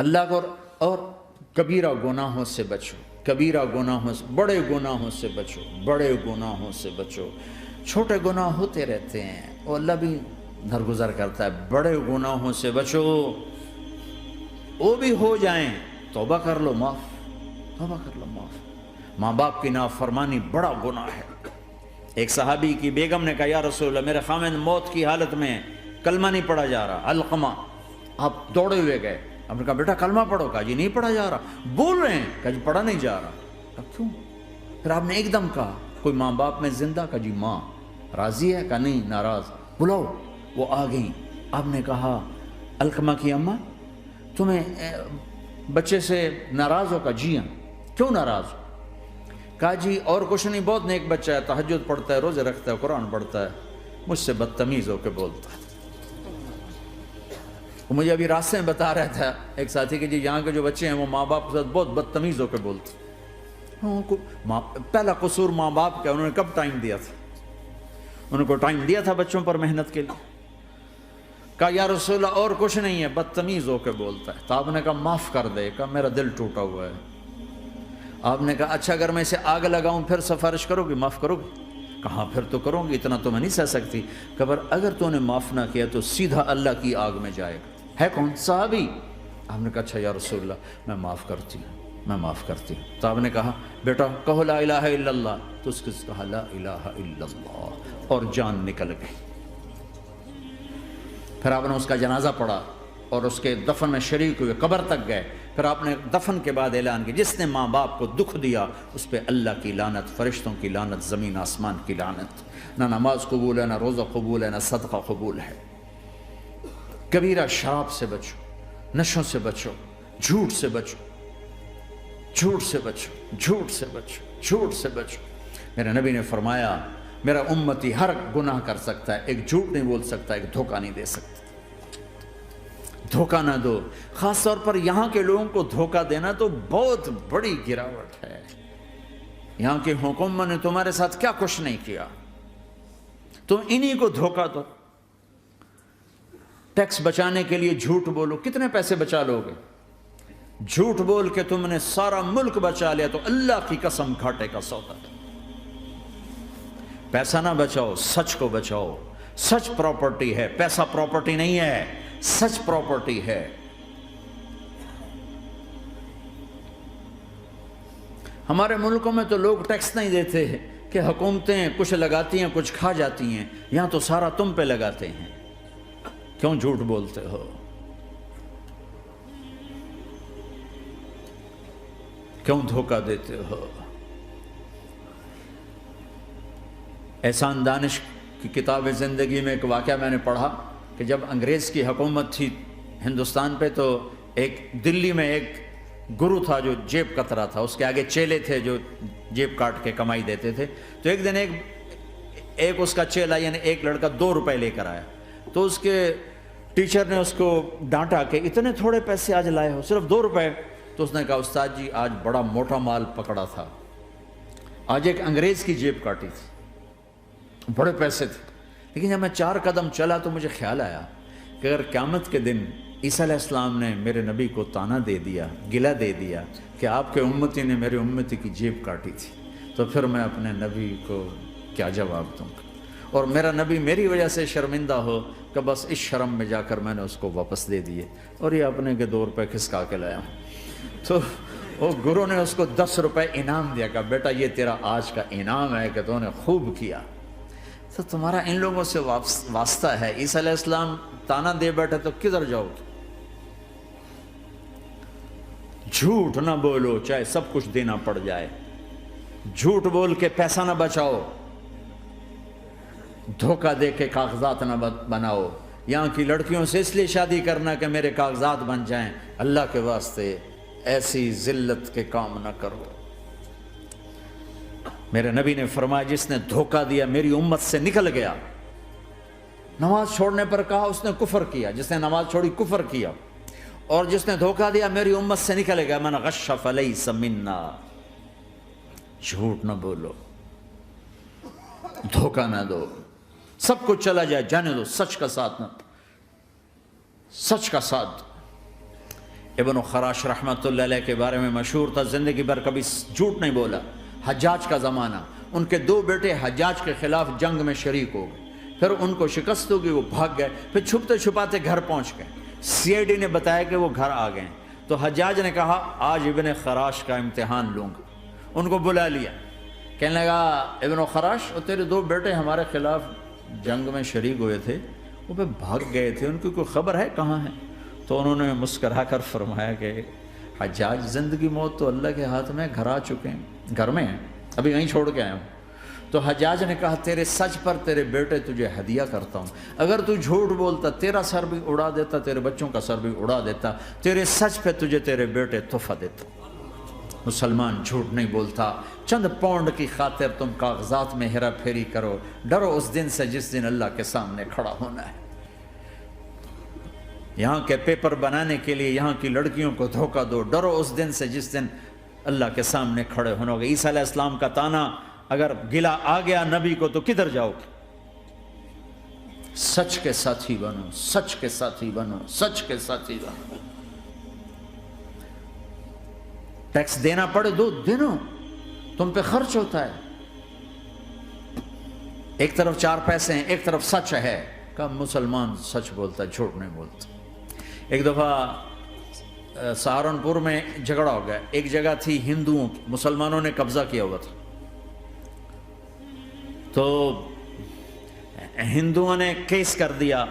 اللہ کو اور کبیرہ گناہوں سے بچو، کبیرہ گناہوں سے، بڑے گناہوں سے بچو، بڑے گناہوں سے بچو۔ چھوٹے گناہ ہوتے رہتے ہیں اور اللہ بھی درگزر کرتا ہے، بڑے گناہوں سے بچو، وہ بھی ہو جائیں توبہ کر لو معاف، توبہ کر لو معاف۔ ماں باپ کی نافرمانی بڑا گناہ ہے۔ ایک صحابی کی بیگم نے کہا یا رسول اللہ میرے خاوند موت کی حالت میں کلمہ نہیں پڑھا جا رہا، علقمہ۔ آپ دوڑے ہوئے گئے، آپ نے کہا بیٹا کلمہ پڑھو، کہا جی نہیں پڑھا جا رہا۔ بول رہے ہیں، کہا جی پڑھا نہیں جا رہا۔ کہا کیوں؟ پھر آپ نے ایک دم کہا کوئی ماں باپ میں زندہ؟ کہا جی ماں۔ راضی ہے؟ کہا نہیں ناراض۔ بلاؤ۔ وہ آ گئیں۔ آپ نے کہا علقمہ کی اماں تمہیں بچے سے ناراض ہو؟ کہا جی ہاں۔ کیوں ناراض ہو؟ کہا جی اور کچھ نہیں، بہت نیک بچہ ہے، تہجد پڑھتا ہے، روزے رکھتا ہے، قرآن پڑھتا ہے، مجھ سے بدتمیز ہو کے بولتا ہے۔ وہ مجھے ابھی راستے میں بتا رہا تھا ایک ساتھی کہ جی یہاں کے جو بچے ہیں وہ ماں باپ کے ساتھ بہت بدتمیز ہو کے بولتے ہیں۔ پہلا قصور ماں باپ کا، انہوں نے کب ٹائم دیا تھا؟ انہوں کو ٹائم دیا تھا بچوں پر محنت کے لیے؟ کہا یا رسول اللہ اور کچھ نہیں ہے، بدتمیز ہو کے بولتا ہے۔ تو آپ نے کہا معاف کر دے۔ کہا میرا دل ٹوٹا ہوا ہے۔ آپ نے کہا اچھا اگر میں اسے آگ لگاؤں پھر سفارش کرو گی، معاف کرو گی؟ کہا پھر تو کروں گی، اتنا تو میں نہیں سہ سکتی۔ کہ اگر تو نے معاف نہ کیا تو سیدھا اللہ کی آگ میں جائے گا۔ ہے کون؟ صحابی۔ آپ نے کہا اچھا یا رسول اللہ میں معاف کرتی ہوں، میں معاف کرتی ہوں۔ تو آپ نے کہا بیٹا کہو لا الہ الا اللہ۔ تو اس نے کہا لا الہ الا اللہ اور جان نکل گئی۔ پھر آپ نے اس کا جنازہ پڑھا اور اس کے دفن میں شریک ہوئے، قبر تک گئے۔ پھر آپ نے دفن کے بعد اعلان کیا جس نے ماں باپ کو دکھ دیا اس پہ اللہ کی لعنت، فرشتوں کی لعنت، زمین آسمان کی لعنت۔ نہ نماز قبول ہے، نہ روزہ قبول ہے، نہ صدقہ قبول ہے۔ کبیرہ شراب سے بچو، نشوں سے بچو، جھوٹ سے بچو، جھوٹ سے بچو، جھوٹ سے بچو، جھوٹ سے بچو۔ میرے نبی نے فرمایا میرا امتی ہر گناہ کر سکتا ہے، ایک جھوٹ نہیں بول سکتا، ایک دھوکہ نہیں دے سکتا۔ دھوکہ نہ دو، خاص طور پر یہاں کے لوگوں کو دھوکہ دینا تو بہت بڑی گراوٹ ہے۔ یہاں کی حکومت نے تمہارے ساتھ کیا کچھ نہیں کیا، تم انہی کو دھوکہ دو۔ ٹیکس بچانے کے لیے جھوٹ بولو، کتنے پیسے بچا لو گے؟ جھوٹ بول کے تم نے سارا ملک بچا لیا تو اللہ کی قسم گھاٹے کا سودا۔ پیسہ نہ بچاؤ، سچ کو بچاؤ۔ سچ پراپرٹی ہے، پیسہ پراپرٹی نہیں ہے، سچ پراپرٹی ہے۔ ہمارے ملکوں میں تو لوگ ٹیکس نہیں دیتے کہ حکومتیں کچھ لگاتی ہیں کچھ کھا جاتی ہیں، یہاں تو سارا تم پہ لگاتے ہیں۔ کیوں جھوٹ بولتے ہو؟ کیوں دھوکہ دیتے ہو؟ احسان دانش کی کتاب زندگی میں ایک واقعہ میں نے پڑھا کہ جب انگریز کی حکومت تھی ہندوستان پہ تو ایک دلی میں ایک گرو تھا جو جیب کترا تھا، اس کے آگے چیلے تھے جو جیب کاٹ کے کمائی دیتے تھے۔ تو ایک دن ایک اس کا چیلا یعنی ایک لڑکا 2 روپے لے کر آیا، تو اس کے ٹیچر نے اس کو ڈانٹا کہ اتنے تھوڑے پیسے آج لائے ہو، صرف 2 روپے۔ تو اس نے کہا استاد جی آج بڑا موٹا مال پکڑا تھا، آج ایک انگریز کی جیب کاٹی تھی، بڑے پیسے تھے۔ لیکن جب میں 4 قدم چلا تو مجھے خیال آیا کہ اگر قیامت کے دن عیسیٰ علیہ السلام نے میرے نبی کو تانا دے دیا، گلہ دے دیا کہ آپ کے امتی نے میرے امتی کی جیب کاٹی تھی، تو پھر میں اپنے نبی کو کیا جواب دوں گا؟ اور میرا نبی میری وجہ سے شرمندہ ہو کہ بس اس شرم میں جا کر میں نے اس کو واپس دے دیے اور یہ اپنے کے 2 روپے کھسکا کے لایا ہوں۔ تو وہ گرو نے اس کو 10 روپے انعام دیا کہ بیٹا یہ تیرا آج کا انعام ہے کہ تو نے خوب کیا۔ تو تمہارا ان لوگوں سے واسطہ ہے، عیسیٰ علیہ السلام تانا دے بیٹھے تو کدھر جاؤ گے؟ جھوٹ نہ بولو چاہے سب کچھ دینا پڑ جائے، جھوٹ بول کے پیسہ نہ بچاؤ، دھوکہ دے کے کاغذات نہ بناؤ۔ یہاں کی لڑکیوں سے اس لیے شادی کرنا کہ میرے کاغذات بن جائیں، اللہ کے واسطے ایسی ذلت کے کام نہ کرو۔ میرے نبی نے فرمایا جس نے دھوکہ دیا میری امت سے نکل گیا۔ نماز چھوڑنے پر کہا اس نے کفر کیا، جس نے نماز چھوڑی کفر کیا، اور جس نے دھوکہ دیا میری امت سے نکل گیا۔ من غش فلیس منا۔ جھوٹ نہ بولو، دھوکہ نہ دو، سب کچھ چلا جائے جانے دو، سچ کا ساتھ نہ، سچ کا ساتھ۔ ابن خراش رحمۃ اللہ علیہ کے بارے میں مشہور تھا، زندگی بھر کبھی جھوٹ نہیں بولا۔ حجاج کا زمانہ، ان کے 2 بیٹے حجاج کے خلاف جنگ میں شریک ہو گئے، پھر ان کو شکست ہوگی، وہ بھاگ گئے، پھر چھپتے چھپاتے گھر پہنچ گئے۔ سی آئی ڈی نے بتایا کہ وہ گھر آ گئے، تو حجاج نے کہا آج ابن خراش کا امتحان لوں گا۔ ان کو بلا لیا، کہنے لگا ابن خراش، وہ تیرے 2 بیٹے ہمارے خلاف جنگ میں شریک ہوئے تھے، وہ پہ بھاگ گئے تھے، ان کی کوئی خبر ہے کہاں ہے؟ تو انہوں نے مسکرا کر فرمایا کہ حجاج، زندگی موت تو اللہ کے ہاتھ میں، گھر آ چکے ہیں، گھر میں ہیں، ابھی وہیں چھوڑ کے آیا ہوں۔ تو حجاج نے کہا تیرے سچ پر تیرے بیٹے تجھے ہدیہ کرتا ہوں، اگر تو جھوٹ بولتا تیرا سر بھی اڑا دیتا، تیرے بچوں کا سر بھی اڑا دیتا، تیرے سچ پہ تجھے تیرے بیٹے تحفہ دیتا۔ مسلمان جھوٹ نہیں بولتا۔ چند پاؤنڈ کی خاطر تم کاغذات میں ہیرا پھیری کرو، ڈرو اس دن سے جس دن اللہ کے سامنے کھڑا ہونا ہے۔ یہاں کے پیپر بنانے کے لیے یہاں کی لڑکیوں کو دھوکہ دو، ڈرو اس دن سے جس دن اللہ کے سامنے کھڑے ہونا ہوگا۔ عیسیٰ علیہ السلام کا تانا اگر گلا آ گیا نبی کو تو کدھر جاؤ گے؟ سچ کے ساتھی بنو، سچ کے ساتھی بنو، سچ کے ساتھی بنو۔ ٹیکس دینا پڑے دو، دینو، تم پہ خرچ ہوتا ہے۔ ایک طرف 4 پیسے ہیں، ایک طرف سچ ہے، کہ مسلمان سچ بولتا، جھوٹ نہیں بولتا۔ ایک دفعہ سہارنپور میں جھگڑا ہو گیا، ایک جگہ تھی ہندوؤں کی، مسلمانوں نے قبضہ کیا ہوا تھا، تو ہندوؤں نے کیس کر دیا،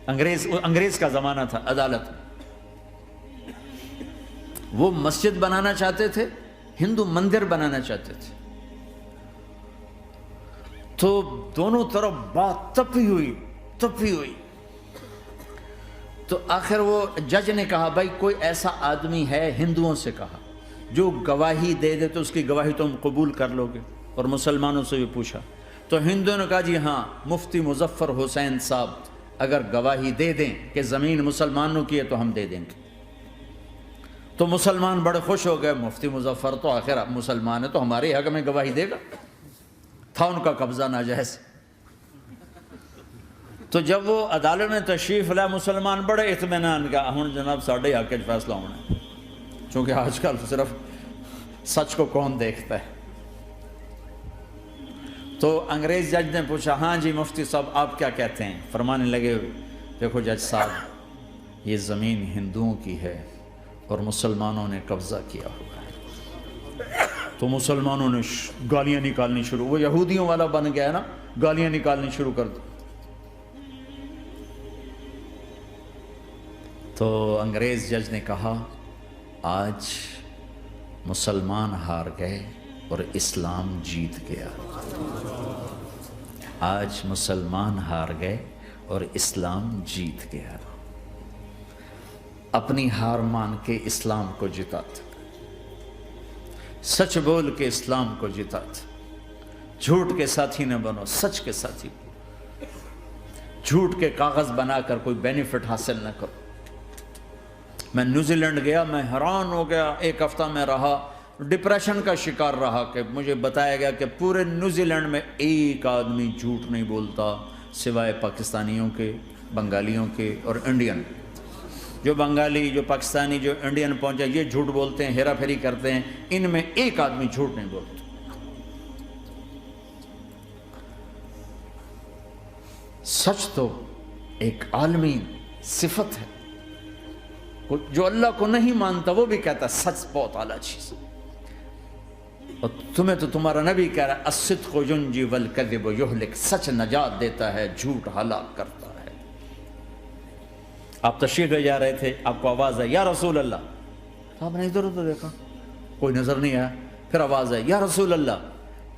انگریز کا زمانہ تھا، عدالت میں۔ وہ مسجد بنانا چاہتے تھے، ہندو مندر بنانا چاہتے تھے، تو دونوں طرف بات تپی ہوئی۔ تو آخر وہ جج نے کہا بھائی کوئی ایسا آدمی ہے، ہندوؤں سے کہا، جو گواہی دے دے تو اس کی گواہی تم قبول کر لو گے؟ اور مسلمانوں سے بھی پوچھا، تو ہندوؤں نے کہا جی ہاں، مفتی مظفر حسین صاحب اگر گواہی دے دیں کہ زمین مسلمانوں کی ہے تو ہم دے دیں گے۔ تو مسلمان بڑے خوش ہو گئے، مفتی مظفر تو آخر مسلمان ہے تو ہمارے حق میں گواہی دے گا، تھا ان کا قبضہ ناجائز۔ تو جب وہ عدالت میں تشریف لائے، مسلمان بڑے اطمینان کا، ہن جناب ساڈے حق وچ فیصلہ ہونا ہے، چونکہ آج کل صرف سچ کو کون دیکھتا ہے۔ تو انگریز جج نے پوچھا ہاں جی مفتی صاحب آپ کیا کہتے ہیں؟ فرمانے لگے دیکھو جج صاحب، یہ زمین ہندوؤں کی ہے اور مسلمانوں نے قبضہ کیا ہوا ہے۔ تو مسلمانوں نے گالیاں نکالنی شروع، وہ یہودیوں والا بن گیا نا، گالیاں نکالنی شروع کر دی۔ تو انگریز جج نے کہا آج مسلمان ہار گئے اور اسلام جیت گیا، آج مسلمان ہار گئے اور اسلام جیت گیا۔ اپنی ہار مان کے اسلام کو جتاتا، سچ بول کے اسلام کو جتاتا۔ جھوٹ کے ساتھی نہ بنو، سچ کے ساتھی۔ جھوٹ کے کاغذ بنا کر کوئی بینیفٹ حاصل نہ کرو۔ میں نیوزی لینڈ گیا، میں حیران ہو گیا، 1 ہفتہ میں رہا، ڈپریشن کا شکار رہا کہ مجھے بتایا گیا کہ پورے نیوزی لینڈ میں ایک آدمی جھوٹ نہیں بولتا سوائے پاکستانیوں کے، بنگالیوں کے اور انڈین۔ جو بنگالی، جو پاکستانی، جو انڈین پہنچے یہ جھوٹ بولتے ہیں، ہیرا پھیری کرتے ہیں، ان میں ایک آدمی جھوٹ نہیں بولتا۔ سچ تو ایک عالمی صفت ہے، جو اللہ کو نہیں مانتا وہ بھی کہتا ہے سچ بہت اعلیٰ چیز ہے۔ اور تمہیں تو تمہارا نبی کہہ رہا ہے الصدق ینجی والکذب یہلک، سچ نجات دیتا ہے، جھوٹ ہلاک کرتا ہے۔ آپ تشریف لے جا رہے تھے، آپ کو آواز آئی یا رسول اللہ، تو آپ نے ادھر ادھر دیکھا، کوئی نظر نہیں آیا، پھر آواز آئی یا رسول اللہ،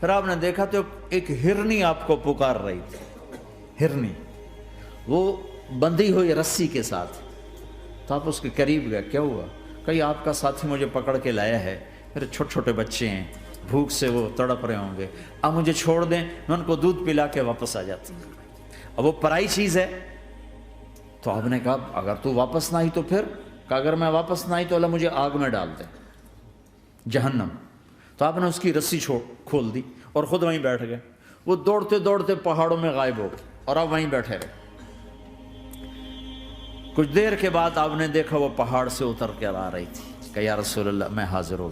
پھر آپ نے دیکھا تو ایک ہرنی آپ کو پکار رہی تھی، ہرنی، وہ بندھی ہوئی رسی کے ساتھ۔ تو آپ اس کے قریب گئے، کیا ہوا؟ کہ آپ کا ساتھی مجھے پکڑ کے لایا ہے، میرے چھوٹے چھوٹے بچے ہیں، بھوک سے وہ تڑپ رہے ہوں گے، آپ مجھے چھوڑ دیں، میں ان کو دودھ پلا کے واپس آ جاتا ہوں۔ اب وہ پرائی چیز ہے، تو آپ نے کہا اگر تو واپس نہ آئی تو پھر، کہ اگر میں واپس نہ آئی تو اللہ مجھے آگ میں ڈال دے، جہنم۔ تو آپ نے اس کی رسی کھول دی اور خود وہیں بیٹھ گئے۔ وہ دوڑتے دوڑتے پہاڑوں میں غائب ہو گئے اور آپ وہیں بیٹھے رہے۔ کچھ دیر کے بعد آپ نے دیکھا وہ پہاڑ سے اتر کر آ رہی تھی کہ یا رسول اللہ میں حاضر ہو